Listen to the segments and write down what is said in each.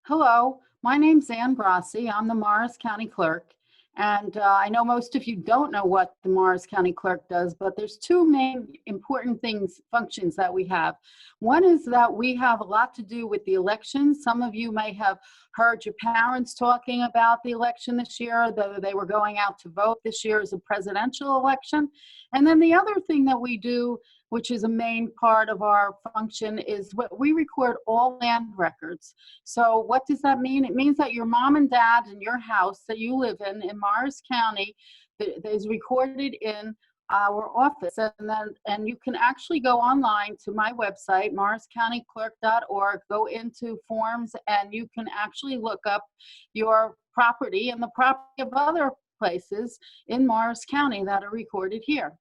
Hello, my name's Ann Grossi. I'm the Morris County Clerk. And I know most of you don't know what the Morris County Clerk does, but there's two main important functions that we have. One is that we have a lot to do with the election. Some of you may have heard your parents talking about the election this year, though they were going out to vote. This year is a presidential election. And then the other thing that we do, which is a main part of our function, is what we record all land records. So what does that mean? It means that your mom and dad and your house that you live in Morris County is recorded in our office. And you can actually go online to my website, morriscountyclerk.org, go into forms, and you can actually look up your property and the property of other places in Morris County that are recorded here.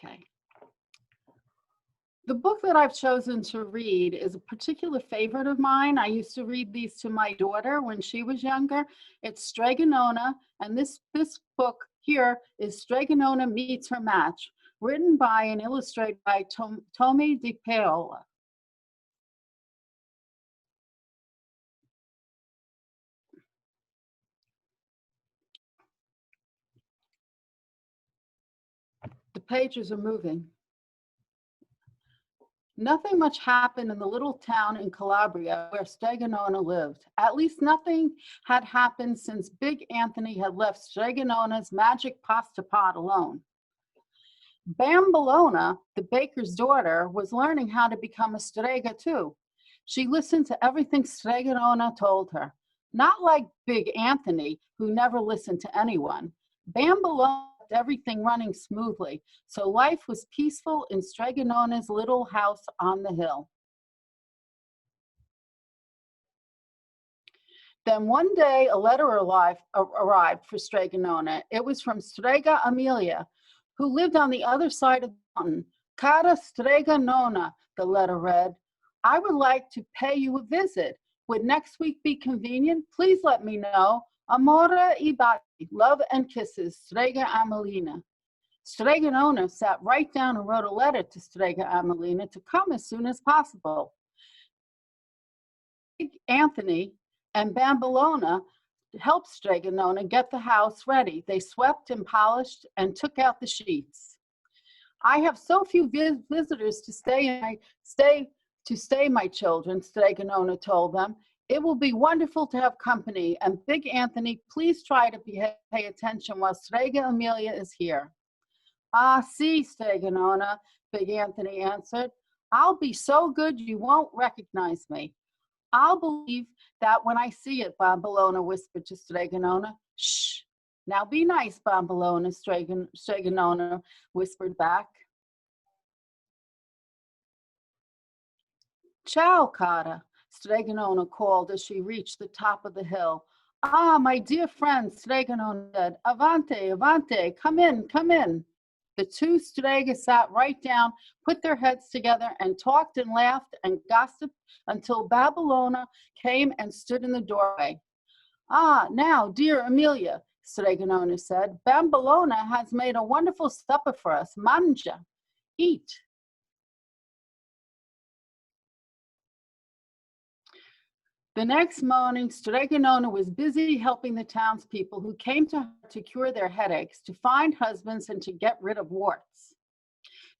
Okay. The book that I've chosen to read is a particular favorite of mine. I used to read these to my daughter when she was younger. It's Strega Nona, and this book here is Strega Nona Meets Her Match, written by and illustrated by Tomie dePaola. The pages are moving. Nothing much happened in the little town in Calabria where Strega Nona lived. At least nothing had happened since Big Anthony had left Strega Nona's magic pasta pot alone. Bambolona, the baker's daughter, was learning how to become a Strega too. She listened to everything Strega Nona told her. Not like Big Anthony, who never listened to anyone. Bambolona everything running smoothly, so life was peaceful in Strega Nona's little house on the hill. Then one day a letter arrived for Strega Nona. It was from Strega Amelia, who lived on the other side of the mountain. Cara Strega Nona, the letter read, I would like to pay you a visit. Would next week be convenient? Please let me know. Amore I baci, love and kisses, Strega Amelina. Strega Nona sat right down and wrote a letter to Strega Amelina to come as soon as possible. Anthony and Bambolona helped Strega Nona get the house ready. They swept and polished and took out the sheets. I have so few visitors to stay, my children, Strega Nona told them. It will be wonderful to have company, and Big Anthony, please try to pay attention while Strega Amelia is here. Ah, si, Strega Nona, Big Anthony answered. I'll be so good you won't recognize me. I'll believe that when I see it, Bambolona whispered to Strega Nona. Shh, now be nice, Bambolona, Strega Nona whispered back. Ciao, cara, Strega Nona called as she reached the top of the hill. Ah, my dear friend, Strega Nona said, Avante, avante, come in, come in. The two Strega sat right down, put their heads together, and talked and laughed and gossiped until Bambolona came and stood in the doorway. Ah, now, dear Amelia, Strega Nona said, Bambolona has made a wonderful supper for us. Manja, eat. The next morning, Strega Nona was busy helping the townspeople who came to her to cure their headaches, to find husbands, and to get rid of warts.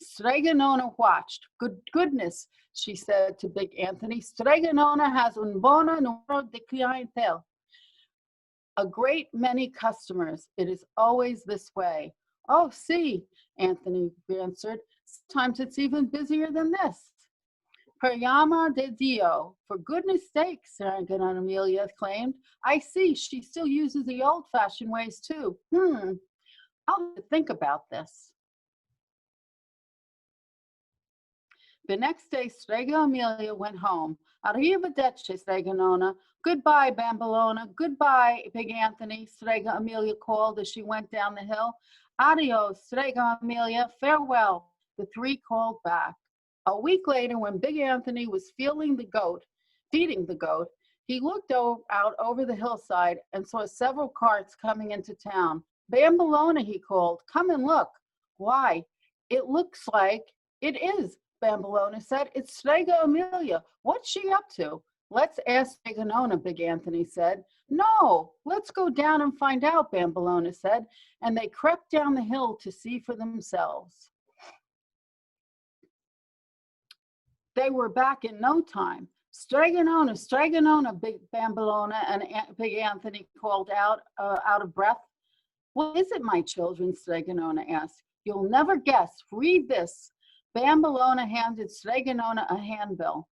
Strega Nona watched. Goodness, she said to Big Anthony, Strega Nona has un buono numero di clientele. A great many customers. It is always this way. Oh, see, Anthony answered. Sometimes it's even busier than this. Per llama de Dio, for goodness sake, Strega Amelia exclaimed. I see, she still uses the old-fashioned ways too. I'll have to think about this. The next day, Strega Amelia went home. Arrivederci, Strega Nona. Goodbye, Bambolona. Goodbye, Big Anthony, Strega Amelia called as she went down the hill. Adios, Strega Amelia. Farewell, the three called back. A week later, when Big Anthony was feeding the goat, he looked out over the hillside and saw several carts coming into town. Bambolona, he called, come and look. Why, it looks like it is, Bambolona said. It's Strega Amelia. What's she up to? Let's ask Strega Nona, Big Anthony said. No, let's go down and find out, Bambolona said, and they crept down the hill to see for themselves. They were back in no time. Strega Nona, Big Bambolona and Big Anthony called out of breath. What is it, my children? Strega Nona asked. You'll never guess. Read this. Bambolona handed Strega Nona a handbill.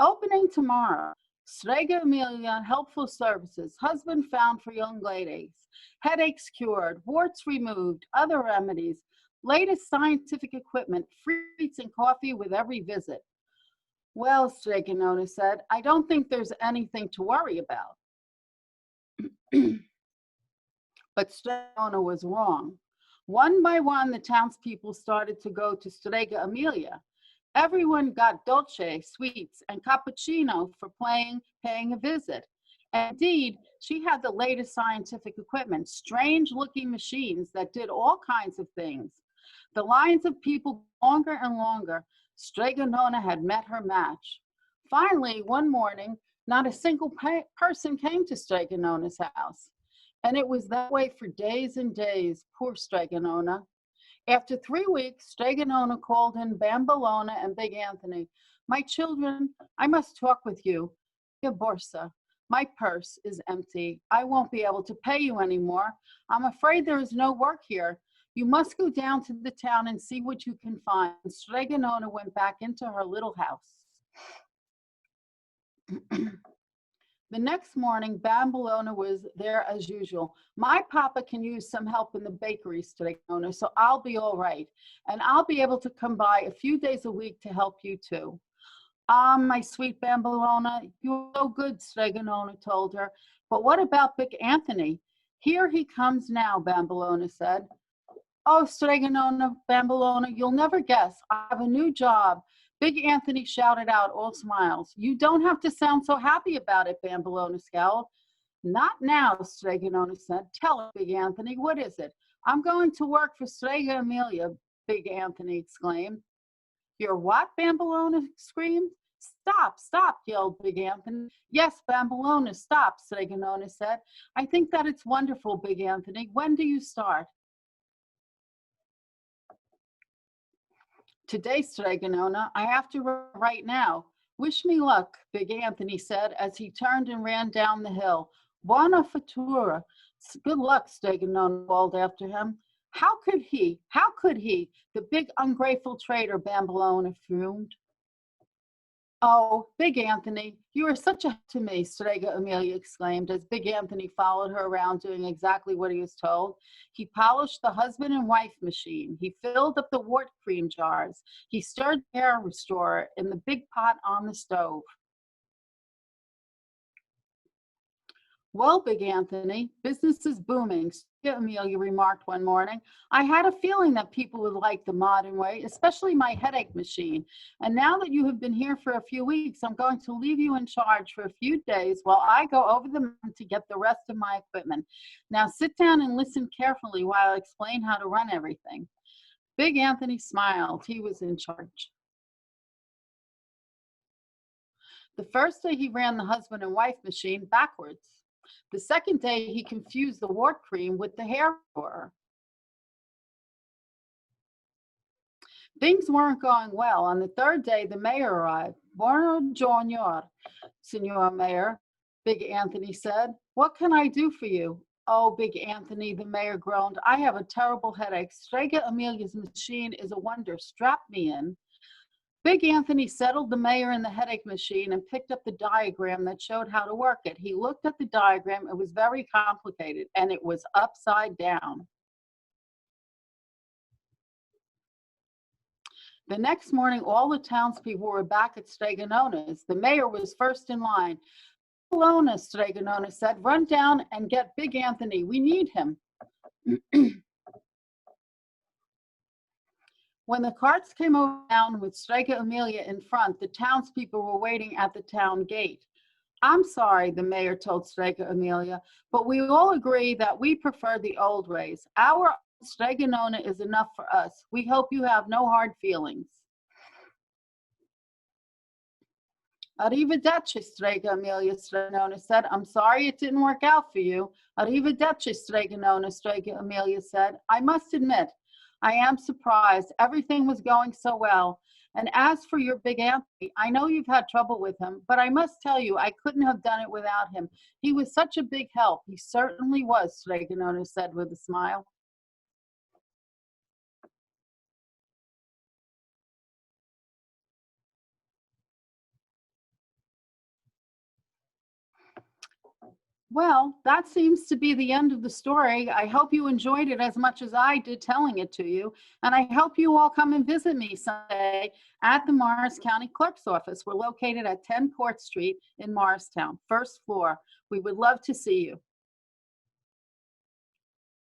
Opening tomorrow. Strega Amelia, helpful services, husband found for young ladies, headaches cured, warts removed, other remedies, latest scientific equipment, free treats and coffee with every visit. Well, Strega Nona said, I don't think there's anything to worry about. But Strega Nona was wrong. One by one, the townspeople started to go to Strega Amelia. Everyone got dolce, sweets, and cappuccino for paying a visit. Indeed, she had the latest scientific equipment, strange-looking machines that did all kinds of things. The lines of people longer and longer. Strega Nona had met her match. Finally, one morning, not a single person came to Strega Nona's house. And it was that way for days and days, poor Strega Nona. After 3 weeks, Strega Nona called in Bambolona and Big Anthony. My children, I must talk with you. Your borsa. My purse is empty. I won't be able to pay you anymore. I'm afraid there is no work here. You must go down to the town and see what you can find. Strega Nona went back into her little house. The next morning, Bambolona was there as usual. My papa can use some help in the bakery, Strega Nona, so I'll be all right. And I'll be able to come by a few days a week to help you too. Ah, my sweet Bambolona, you're so good, Strega Nona told her. But what about Big Anthony? Here he comes now, Bambolona said. Oh, Strega Nona, Bambolona, you'll never guess. I have a new job. Big Anthony shouted out, all smiles. You don't have to sound so happy about it, Bambolona scowled. Not now, Strega Nona said. Tell it, Big Anthony, what is it? I'm going to work for Strega Amelia, Big Anthony exclaimed. You're what? Bambolona screamed. Stop, stop, yelled Big Anthony. Yes, Bambolona, stop, Strega Nona said. I think that it's wonderful, Big Anthony. When do you start? Today, Strega Nona, I have to run right now. Wish me luck, Big Anthony said as he turned and ran down the hill. Buona fortuna. Good luck, Strega Nona called after him. How could he, the big ungrateful traitor, Bambolona fumed. Oh, Big Anthony, you are such a to me, Strega Amelia exclaimed as Big Anthony followed her around doing exactly what he was told. He polished the husband and wife machine. He filled up the wart cream jars. He stirred the air restorer in the big pot on the stove. Well, Big Anthony, business is booming, Amelia remarked one morning. I had a feeling that people would like the modern way, especially my headache machine. And now that you have been here for a few weeks, I'm going to leave you in charge for a few days while I go over the mountain to get the rest of my equipment. Now sit down and listen carefully while I explain how to run everything. Big Anthony smiled. He was in charge. The first day he ran the husband and wife machine backwards. The second day, he confused the wart cream with the hair restorer. Things weren't going well. On the third day, the mayor arrived. Buongiorno, Signor Mayor, Big Anthony said. What can I do for you? Oh, Big Anthony, the mayor groaned. I have a terrible headache. Strega Amelia's machine is a wonder. Strap me in. Big Anthony settled the mayor in the headache machine and picked up the diagram that showed how to work it. He looked at the diagram. It was very complicated, and it was upside down. The next morning, all the townspeople were back at Strega Nona's. The mayor was first in line. Bambolona, Strega Nona said, run down and get Big Anthony. We need him. When the carts came over town with Strega Amelia in front, the townspeople were waiting at the town gate. I'm sorry, the mayor told Strega Amelia, but we all agree that we prefer the old ways. Our Strega Nona is enough for us. We hope you have no hard feelings. Arrivederci, Strega Amelia, Strega Nona said. I'm sorry it didn't work out for you. Arrivederci, Strega Nona, Strega Amelia said. I must admit, I am surprised. Everything was going so well. And as for your big Anthony, I know you've had trouble with him, but I must tell you, I couldn't have done it without him. He was such a big help. He certainly was, Strega Nona said with a smile. Well, that seems to be the end of the story. I hope you enjoyed it as much as I did telling it to you. And I hope you all come and visit me someday at the Morris County Clerk's office. We're located at 10 Court Street in Morristown, first floor. We would love to see you.